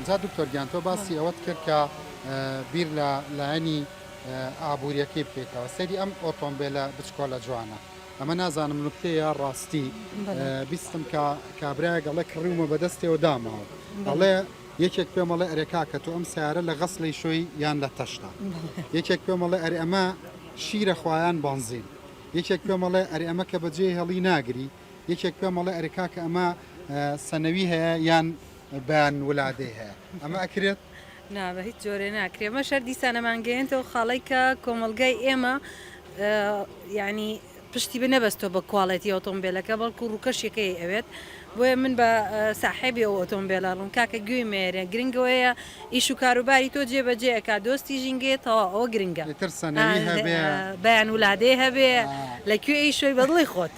جا دکتۆر گیان تۆ باسی ئەوەت کرد کە بیر لە لایەنی ئابوووریەکەی بکەیتەوە سەری ئەم ئۆتۆمبیلە بچکۆلە جوانە ئەمە نازانم نکتەیە ڕاستی بیستم کابراە گەڵێ کڕیومە بەدەستێەوە داماوە ئەڵێ یەکێک پێمەڵێ ئەرێکا کە تۆ ئەم سیارە لە غەسڵی شوی یان لە تەشتا یەکێک پێمەڵێ ئەرێ ئەمە شیرە خوایان بانزین یەکێک پێمەڵێ ئەرێ ئەمە کە بەجێ هەڵی ناگری یەکێک پێمەڵێ ئەرێکا کە ئەمە سەنەوی هەیە یان بەیان ولادەی هەیە ئەمە ئەکرێت نا بە هیچ جۆرێ ناکرێ مە شەر دیسانەمانگەێنەوە خاڵی کە کۆمەلگای ئێمە ینی پشتی بە نەبەستۆ بە کوواڵەتی ئۆتۆمبیلەکە بەڵکو ڕووکەشێکەکەی ئەوێت بۆیە من بە ساحێبی ئەو ئۆتۆمبیلە ڕوون کاکە گوێ مێرە گرنگەوەیە ئیش و کاروباری تۆ جێبەجێەکە دۆستی ژینگێتەوە ئەوە گرنگە سەنەوی هەبێ بەیان ولادەی هەبێ لەکوێ ئەی شوی بەدڵی خۆت.